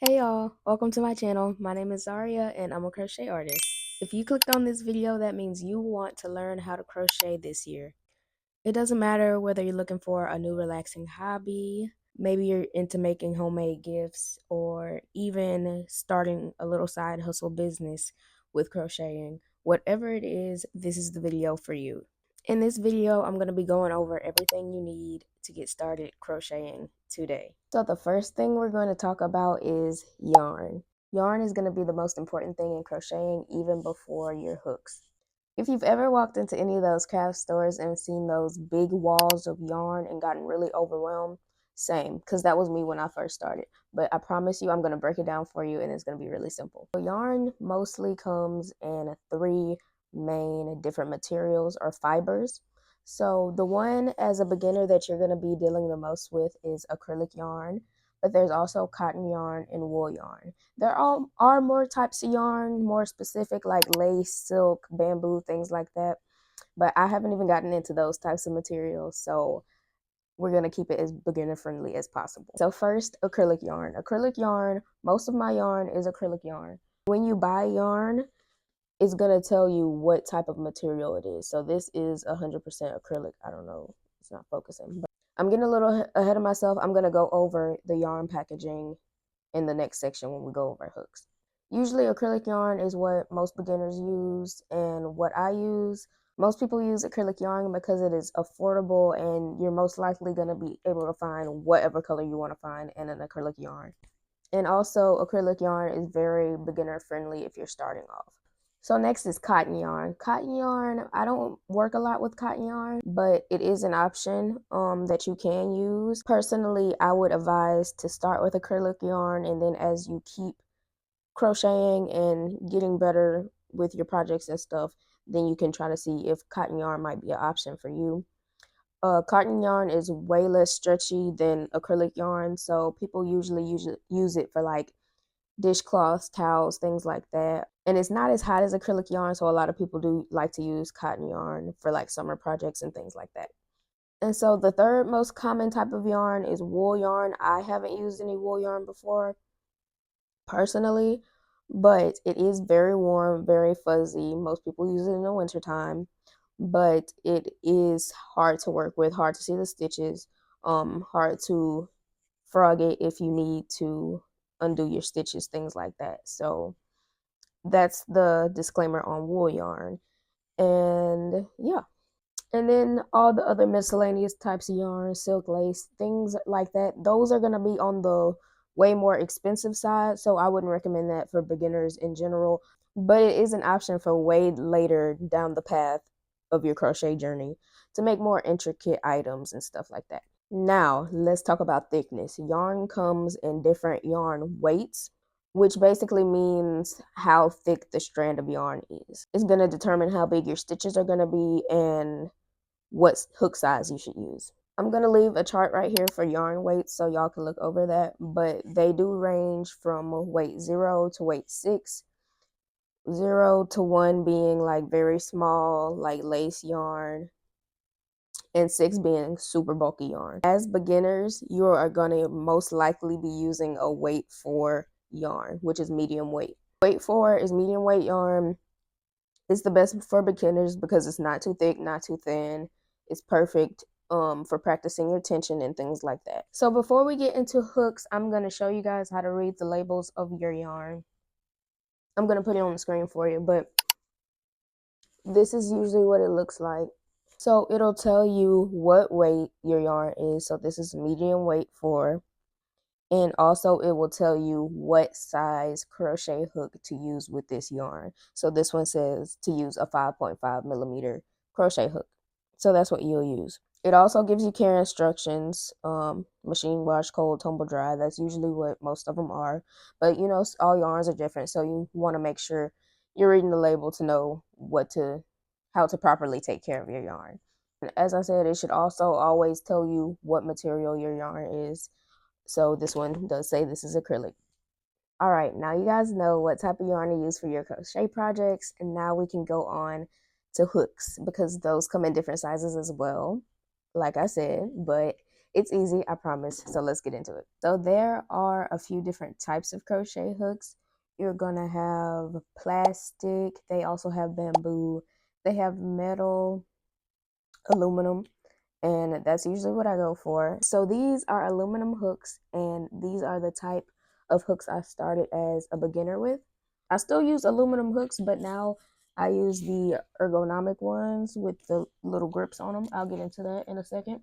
Hey y'all, welcome to my channel. My name is Zaria and I'm a crochet artist. If you clicked on this video, that means you want to learn how to crochet this year. It doesn't matter whether you're looking for a new relaxing hobby, maybe you're into making homemade gifts, or even starting a little side hustle business with crocheting. Whatever it is, this is the video for you. In this video, I'm going to be going over everything you need to get started crocheting today. So the first thing we're going to talk about is yarn. Yarn is going to be the most important thing in crocheting even before your hooks. If you've ever walked into any of those craft stores and seen those big walls of yarn and gotten really overwhelmed, same, because that was me when I first started. But I promise you, I'm going to break it down for you and it's going to be really simple. So yarn mostly comes in three main different materials or fibers. So the one as a beginner that you're going to be dealing the most with is acrylic yarn, but there's also cotton yarn and wool yarn. There are more types of yarn, more specific, like lace, silk, bamboo, things like that. But I haven't even gotten into those types of materials, so we're going to keep it as beginner friendly as possible. So first, acrylic yarn. Acrylic yarn, most of my yarn is acrylic yarn. When you buy yarn, it's going to tell you what type of material it is. So this is 100% acrylic. I don't know, it's not focusing, but I'm getting a little ahead of myself. I'm going to go over the yarn packaging in the next section when we go over hooks. Usually acrylic yarn is what most beginners use and what I use. Most people use acrylic yarn because it is affordable and you're most likely going to be able to find whatever color you want to find in an acrylic yarn. And also acrylic yarn is very beginner friendly if you're starting off. So next is cotton yarn. Cotton yarn, I don't work a lot with cotton yarn, but it is an option that you can use. Personally, I would advise to start with acrylic yarn, and then as you keep crocheting and getting better with your projects and stuff, then you can try to see if cotton yarn might be an option for you. Cotton yarn is way less stretchy than acrylic yarn, so people usually use it for like dishcloths, towels, things like that. And it's not as hot as acrylic yarn, so a lot of people do like to use cotton yarn for like summer projects and things like that. And so the third most common type of yarn is wool yarn. I haven't used any wool yarn before personally, but it is very warm, very fuzzy. Most people use it in the wintertime, but it is hard to work with, hard to see the stitches, hard to frog it if you need to undo your stitches, things like that. So that's the disclaimer on wool yarn. And yeah, and then all the other miscellaneous types of yarn, silk, lace, things like that, those are going to be on the way more expensive side, so I wouldn't recommend that for beginners in general, but it is an option for way later down the path of your crochet journey to make more intricate items and stuff like that. Now let's talk about thickness. Yarn comes in different yarn weights, which basically means how thick the strand of yarn is. It's going to determine how big your stitches are going to be and what hook size you should use. I'm going to leave a chart right here for yarn weights so y'all can look over that, but they do range from weight 0 to weight 6. 0 to 1 being like very small, like lace yarn, and 6 being super bulky yarn. As beginners, you are going to most likely be using a weight 4 yarn, which is medium weight. Weight 4 is medium weight yarn. It's the best for beginners because it's not too thick, not too thin. It's perfect for practicing your tension and things like that. So before we get into hooks, I'm going to show you guys how to read the labels of your yarn. I'm going to put it on the screen for you, but this is usually what it looks like. So it'll tell you what weight your yarn is. So this is medium weight 4. And also it will tell you what size crochet hook to use with this yarn. So this one says to use a 5.5 millimeter crochet hook. So that's what you'll use. It also gives you care instructions, machine wash, cold, tumble dry. That's usually what most of them are. But you know, all yarns are different. So you want to make sure you're reading the label to know how to properly take care of your yarn. And as I said, it should also always tell you what material your yarn is. So this one does say this is acrylic. All right, now you guys know what type of yarn to use for your crochet projects, and now we can go on to hooks because those come in different sizes as well, like I said, but It's easy, I promise. So let's get into it. So there are a few different types of crochet hooks. You're gonna have plastic, they also have bamboo, they have metal, aluminum, and that's usually what I go for. So these are aluminum hooks, and these are the type of hooks I started as a beginner with. I still use aluminum hooks, but now I use the ergonomic ones with the little grips on them. I'll get into that in a second.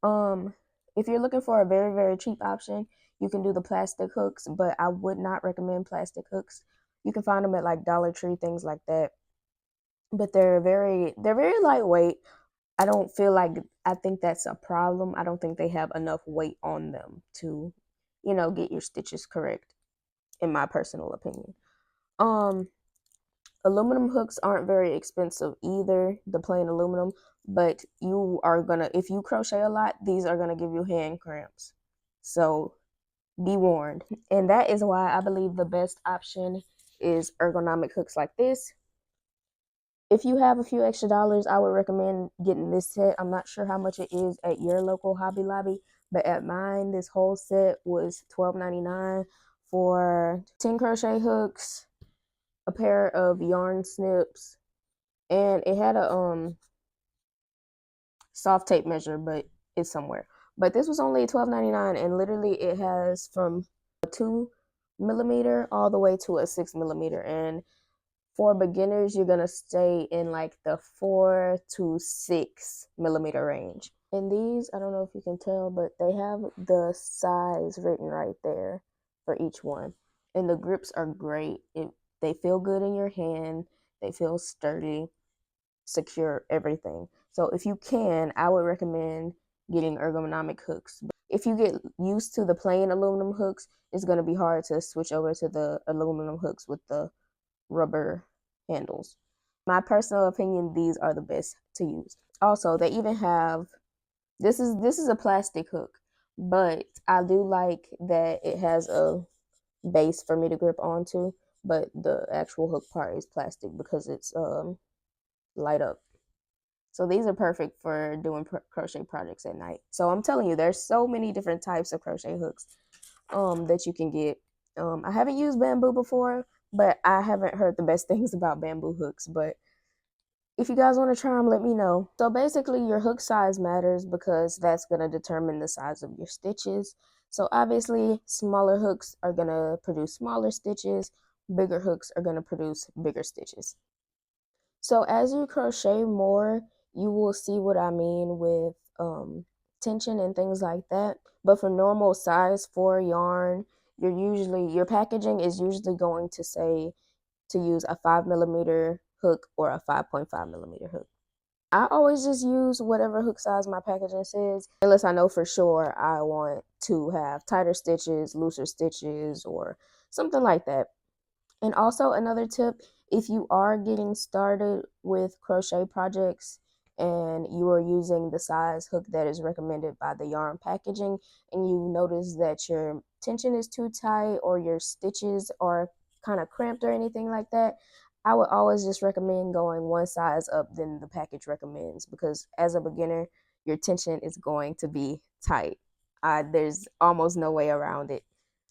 Um, if you're looking for a very, very cheap option, you can do the plastic hooks, but I would not recommend plastic hooks. You can find them at like Dollar Tree, things like that. But they're very lightweight. I don't feel like I think that's a problem. I don't think they have enough weight on them to, get your stitches correct, in my personal opinion. Um, Aluminum hooks aren't very expensive either, the plain aluminum, but if you crochet a lot, these are gonna give you hand cramps. So be warned. And that is why I believe the best option is ergonomic hooks like this. If you have a few extra dollars, I would recommend getting this set. I'm not sure how much it is at your local Hobby Lobby, but at mine, this whole set was $12.99 for 10 crochet hooks, a pair of yarn snips, and it had a soft tape measure, but it's somewhere. But this was only $12.99, and literally it has from a 2 millimeter all the way to a 6 millimeter. And for beginners, you're gonna stay in like the 4 to 6 millimeter range. And these, I don't know if you can tell, but they have the size written right there for each one. And the grips are great. They feel good in your hand. They feel sturdy, secure, everything. So if you can, I would recommend getting ergonomic hooks. If you get used to the plain aluminum hooks, it's gonna be hard to switch over to the aluminum hooks with the rubber handles. My personal opinion, these are the best to use. Also, they even have this is a plastic hook, but I do like that it has a base for me to grip onto, but the actual hook part is plastic because it's light up. So these are perfect for doing crochet projects at night. So I'm telling you, there's so many different types of crochet hooks that you can get. I haven't used bamboo before, but I haven't heard the best things about bamboo hooks. But if you guys want to try them, let me know. So basically, your hook size matters because that's going to determine the size of your stitches. So obviously, smaller hooks are going to produce smaller stitches. Bigger hooks are going to produce bigger stitches. So as you crochet more, you will see what I mean with tension and things like that. But for normal size for yarn, your packaging is usually going to say to use a 5 millimeter hook or a 5.5 millimeter hook. I always just use whatever hook size my packaging says, unless I know for sure I want to have tighter stitches, looser stitches, or something like that. And also another tip, if you are getting started with crochet projects and you are using the size hook that is recommended by the yarn packaging, and you notice that your tension is too tight or your stitches are kind of cramped or anything like that, I would always just recommend going one size up than the package recommends, because as a beginner, your tension is going to be tight. There's almost no way around it.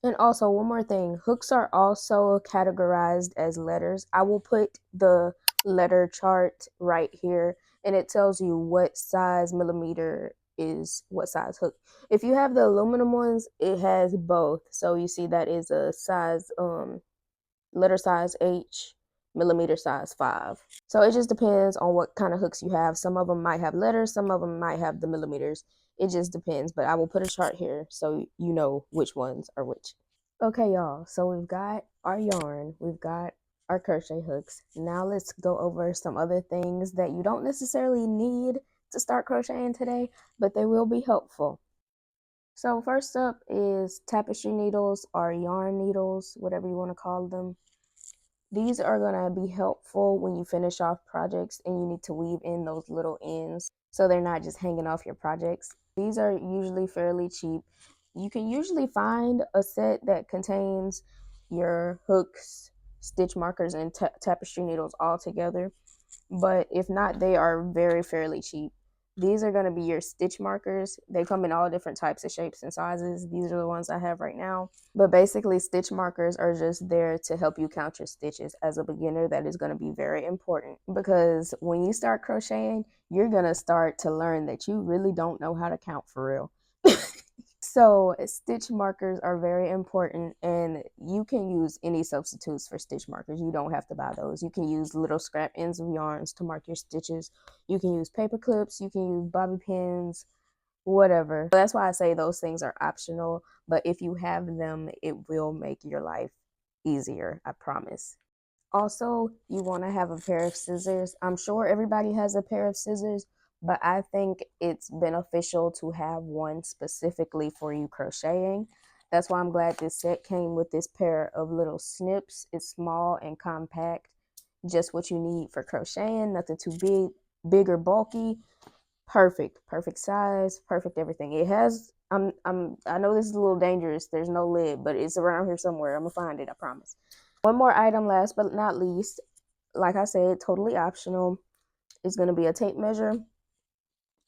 And also, one more thing, hooks are also categorized as letters. I will put the letter chart right here, and it tells you what size millimeter is what size hook. If you have the aluminum ones, it has both. So you see that is a size, letter size H, millimeter size 5. So it just depends on what kind of hooks you have. Some of them might have letters, some of them might have the millimeters. It just depends, but I will put a chart here so you know which ones are which. Okay, y'all, so we've got our yarn, we've got our crochet hooks. Now let's go over some other things that you don't necessarily need to start crocheting today, but they will be helpful. So first up is tapestry needles or yarn needles, whatever you want to call them. These are going to be helpful when you finish off projects and you need to weave in those little ends so they're not just hanging off your projects. These are usually fairly cheap. You can usually find a set that contains your hooks, stitch markers, and tapestry needles all together. But if not, they are fairly cheap. These are going to be your stitch markers. They come in all different types of shapes and sizes. These are the ones I have right now. But basically, stitch markers are just there to help you count your stitches. As a beginner, that is going to be very important, because when you start crocheting, you're going to start to learn that you really don't know how to count for real. So stitch markers are very important, and you can use any substitutes for stitch markers. You don't have to buy those. You can use little scrap ends of yarns to mark your stitches. You can use paper clips. You can use bobby pins, whatever. That's why I say those things are optional, but if you have them, it will make your life easier, I promise. Also, you want to have a pair of scissors. I'm sure everybody has a pair of scissors, but I think it's beneficial to have one specifically for you crocheting. That's why I'm glad this set came with this pair of little snips. It's small and compact, just what you need for crocheting. Nothing too big or bulky. Perfect size, perfect everything. It has, I know this is a little dangerous. There's no lid, but it's around here somewhere. I'm gonna find it, I promise. One more item, last but not least, like I said, totally optional, is going to be a tape measure.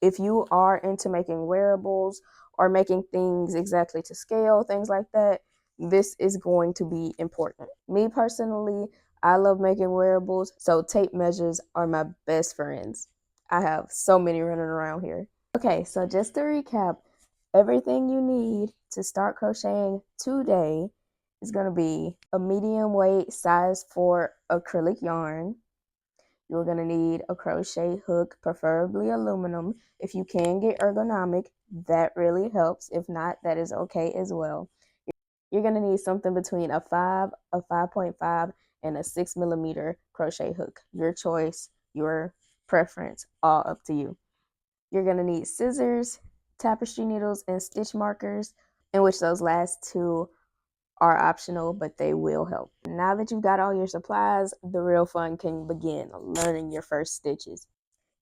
If you are into making wearables or making things exactly to scale, things like that, this is going to be important. Me personally, I love making wearables, so tape measures are my best friends. I have so many running around here. Okay, so just to recap, everything you need to start crocheting today is going to be a medium weight size 4 acrylic yarn. You're going to need a crochet hook, preferably aluminum. If you can get ergonomic, that really helps. If not, that is okay as well. You're going to need something between a 5, a 5.5, and a 6mm crochet hook. Your choice, your preference, all up to you. You're going to need scissors, tapestry needles, and stitch markers, in which those last two are optional, but they will help. Now that you've got all your supplies, the real fun can begin, learning your first stitches.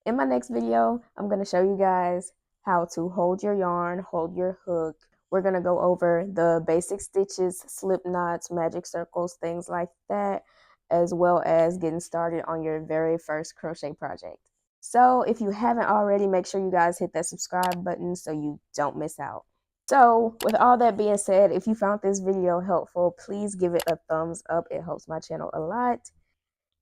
In my next video, I'm going to show you guys how to hold your yarn, hold your hook. We're going to go over the basic stitches, slip knots, magic circles, things like that, as well as getting started on your very first crochet project. So if you haven't already, make sure you guys hit that subscribe button so you don't miss out. So with all that being said, if you found this video helpful, please give it a thumbs up. It helps my channel a lot.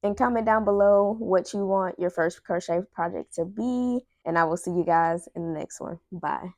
And comment down below what you want your first crochet project to be. And I will see you guys in the next one. Bye.